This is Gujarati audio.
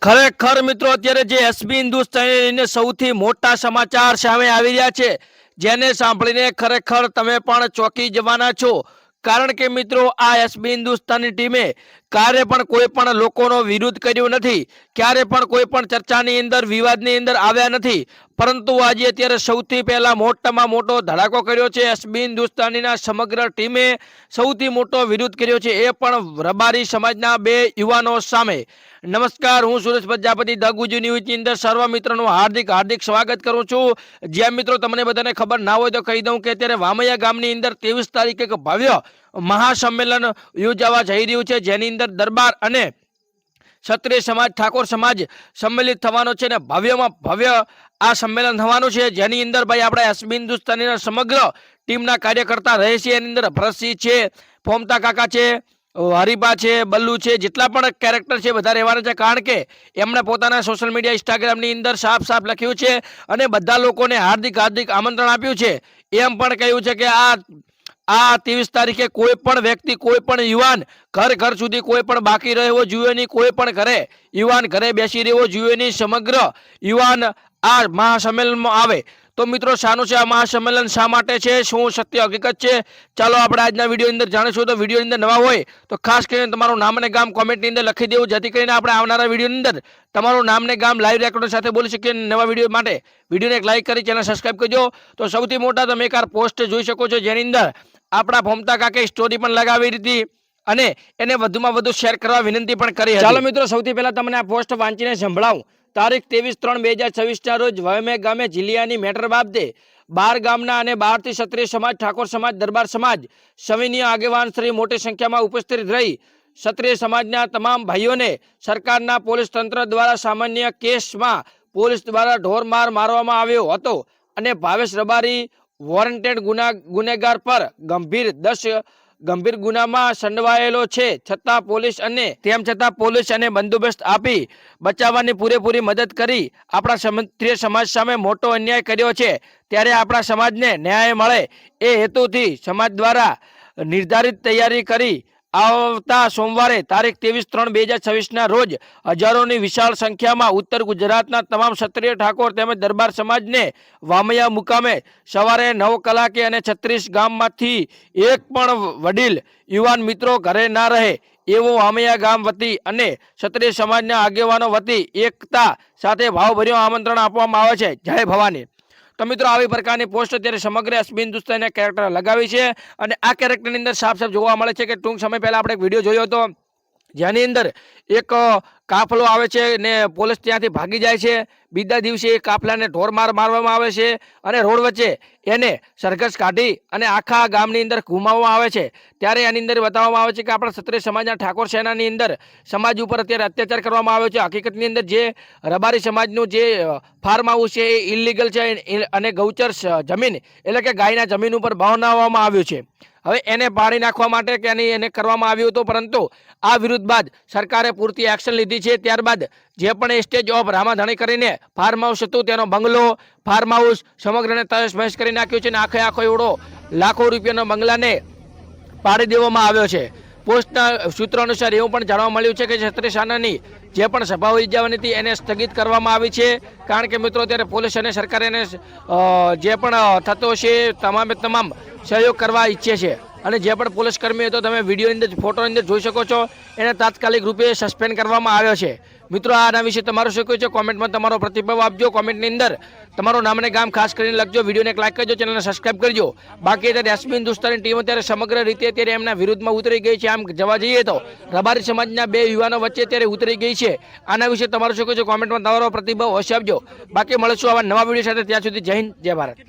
ખરેખર મિત્રો અત્યારે જે એસબી હિન્દુસ્તાનીને સૌથી મોટા સમાચાર સામે આવી રહ્યા છે, જેને સાંભળીને ખરેખર તમે પણ ચોંકી જવાના છો। કારણ કે મિત્રો આ એસબી હિન્દુસ્તાની ટીમે ક્યારે પણ કોઈ પણ લોકોનો વિરોધ કર્યો નથી, ક્યારે પણ કોઈ પણ ચર્ચાની અંદર વિવાદની અંદર આવ્યા નથી, પરંતુ આજે અત્યારે સૌથી પહેલા મોટામાં મોટો ધડાકો કર્યો છે। એસબી હિન્દુસ્તાનીના સમગ્ર ટીમે સૌથી મોટો વિરોધ કર્યો છે, એ પણ રબારી સમાજના બે યુવાનો સામે। નમસ્કાર, હું સુરેશ પ્રજાપતિ ધ ગુજુ ન્યૂઝની અંદર સર્વ મિત્રોનું હાર્દિક હાર્દિક સ્વાગત કરું છું। જ્યાં મિત્રો તમને બધાને ખબર ના હોય તો કહી દઉં કે અત્યારે વામૈયા ગામની અંદર 23 તારીખે એક ભવ્ય મહાસંમેલન યોજાવા જઈ રહ્યું છે, જેની અંદર દરબાર અને ક્ષત્રિય સમાજ ઠાકોર સમાજ સંમેલિત થવાનો છે ને ભવ્યમાં ભવ્ય આ સંમેલન થવાનું છે, જેની અંદર ભાઈ આપણા એસબી હિન્દુસ્તાનીના સમગ્ર ટીમના કાર્યકર્તા રહે છે। એની અંદર ભરતસિંહ છે, ફોમતા કાકા છે, હરીબા છે, બલ્લુ છે, જેટલા પણ કેરેક્ટર છે બધા રહેવાના છે। કારણ કે એમણે પોતાના સોશિયલ મીડિયા ઇન્સ્ટાગ્રામની અંદર સાફ સાફ લખ્યું છે અને બધા લોકોને હાર્દિક હાર્દિક આમંત્રણ આપ્યું છે। એમ પણ કહ્યું છે કે આ 23 તારીખે કોઈ પણ વ્યક્તિ, કોઈ પણ યુવાન ઘર ઘર સુધી કોઈ પણ બાકી રહેવો જોઈએ નહીં, કોઈ પણ ઘરે યુવાન ઘરે બેસી રહેવો જોઈએ નહીં। સમગ્ર યુવાન આ મહાસંમેલનમાં આવે તો મિત્રો શાનું છે આ મહાસંમેલન, શા માટે છે, શું સત્ય હકીકત છે, ચાલો આપણે આજના વિડીયો અંદર જાણીશું। તો વિડીયો અંદર નવા હોય તો ખાસ કરીને તમારું નામ અને ગામ કોમેન્ટની અંદર લખી દેવું, જેથી કરીને આપણે આવનારા વિડીયોની અંદર તમારું નામ ને ગામ લાઈવ રેકોર્ડ સાથે બોલી શકીએ। નવા વિડીયો માટે વિડીયોને એક લાઈક કરી ચેનલ સબસ્ક્રાઈબ કરજો। તો સૌથી મોટા તમે એક પોસ્ટ જોઈ શકો છો, જેની અંદર આપણા ફોમતા કાકે સ્ટોરી પણ લગાવી હતી અને એને વધુમાં વધુ શેર કરવા વિનંતી પણ કરી હતી। ચાલો મિત્રો સૌથી પહેલા તમને આ પોસ્ટ વાંચીને સંભળાવું। તારીખ 23/3/2026 રોજ વામૈયા ગામે જિલ્લાની મેટર બાબતે 12 ગામના અને 12થી ક્ષત્રિય સમાજ, ઠાકોર સમાજ, દરબાર સમાજ સમિતિના આગેવાન શ્રી મોટી સંખ્યામાં ઉપસ્થિત રહી ક્ષત્રિય સમાજના તમામ ભાઈઓને સરકારના પોલીસ તંત્ર દ્વારા સામાન્ય કેસમાં પોલીસ દ્વારા ઢોરમાર મારવામાં આવ્યો હતો અને ભાવેશ રબારી વોરંટેડ ગુનેગાર પર ગંભીર ગુનામાં સંડવાયેલો છે, તેમ છતાં પોલીસ અને બંદોબસ્ત આપી બચાવવાની પૂરેપૂરી મદદ કરી આપણા ક્ષત્રિય સમાજ સામે મોટો અન્યાય કર્યો છે। ત્યારે આપણા સમાજને ન્યાય મળે એ હેતુથી સમાજ દ્વારા નિર્ધારિત તૈયારી કરી આવતા સોમવારે તારીખ 23/3/2026 રોજ હજારોની વિશાળ સંખ્યામાં ઉત્તર ગુજરાતના તમામ ક્ષત્રિય, ઠાકોર તેમજ દરબાર સમાજને વામૈયા મુકામે સવારે 9 કલાકે અને 36 ગામમાંથી એક પણ વડીલ યુવાન મિત્રો ઘરે ના રહે એવું વામૈયા ગામ વતી અને ક્ષત્રિય સમાજના આગેવાનો વતી એકતા સાથે ભાવભર્યું આમંત્રણ આપવામાં આવે છે। જય ભવાની। તો મિત્રો આવી પ્રકારની પોસ્ટ અત્યારે સમગ્ર એસબી હિન્દુસ્તાનના કેરેક્ટર લગાવી છે અને આ કેરેક્ટરની અંદર સાફ સાફ જોવા મળે છે કે ટૂંક સમય પહેલા આપણે એક વિડીયો જોયો હતો, જેની અંદર એક કાફલો આવે છે ને પોલીસ ત્યાંથી ભાગી જાય છે। બીજા દિવસે એ કાફલાને ઢોરમાર મારવામાં આવે છે અને રોડ વચ્ચે એને સરઘસ કાઢી અને આખા ગામની અંદર ઘુમાવવામાં આવે છે। ત્યારે એની અંદર બતાવવામાં આવે છે કે આપણા ક્ષત્રિય સમાજના ઠાકોર સેનાની અંદર સમાજ ઉપર અત્યારે અત્યાચાર કરવામાં આવ્યો છે। હકીકતની અંદર જે રબારી સમાજનું જે ફાર્મ હાઉસ છે એ ઇલીગલ છે અને ગૌચર જમીન એટલે કે ગાયના જમીન ઉપર બનાવવામાં આવ્યું છે। હવે એને પાડી નાખવા માટે કે એને કરવામાં આવ્યું હતું, પરંતુ આ વિરુદ્ધ બાદ સરકારે પૂરતી એક્શન લીધી છે। ત્યારબાદ જે પણ સ્ટેજ ઓફ રામાધણી કરીને ફાર્મ હાઉસ હતું તેનો બંગલો, ફાર્મ હાઉસ સમગ્રને તહસ મહેસ કરી નાખ્યું છે અને આખો એવડો લાખો રૂપિયાનો બંગલાને પાડી દેવામાં આવ્યો છે। પોસ્ટના સૂત્રો અનુસાર એવું પણ જાણવા મળ્યું છે કે ક્ષત્રિય સેનાની જે પણ સભાઓ યોજવાની હતી એને સ્થગિત કરવામાં આવી છે। કારણ કે મિત્રો અત્યારે પોલીસ અને સરકાર એને જે પણ થતો છે તમામે તમામ સહયોગ કરવા ઈચ્છે છે અને જે પણ પોલીસ કર્મી હતો તમે વિડીયોની અંદર ફોટોની અંદર જોઈ શકો છો, એને તાત્કાલિક રૂપે સસ્પેન્ડ કરવામાં આવ્યો છે। મિત્રો આના વિશે તમારું શું કહેવું છે કોમેન્ટમાં તમારો પ્રતિભાવ આપજો। કોમેન્ટની અંદર તમારું નામ અને ગામ ખાસ કરીને લખજો, વિડીયોને એક લાઈક કરજો, ચેનલને સબસ્ક્રાઈબ કરજો। બાકી અત્યારે એસબી હિન્દુસ્તાની ટીમ અત્યારે સમગ્ર રીતે અત્યારે એમના વિરુદ્ધમાં ઉતરી ગઈ છે। આમ જવા જઈએ તો રબારી સમાજના બે યુવાનો વચ્ચે અત્યારે ઉતરી ગઈ છે। આના વિશે તમારું શું કહેવું છે કોમેન્ટમાં તમારો પ્રતિભાવ અવશ્ય આપજો। બાકી મળીશું આવા નવા વિડીયો સાથે, ત્યાં સુધી જય હિન્દ, જય ભારત।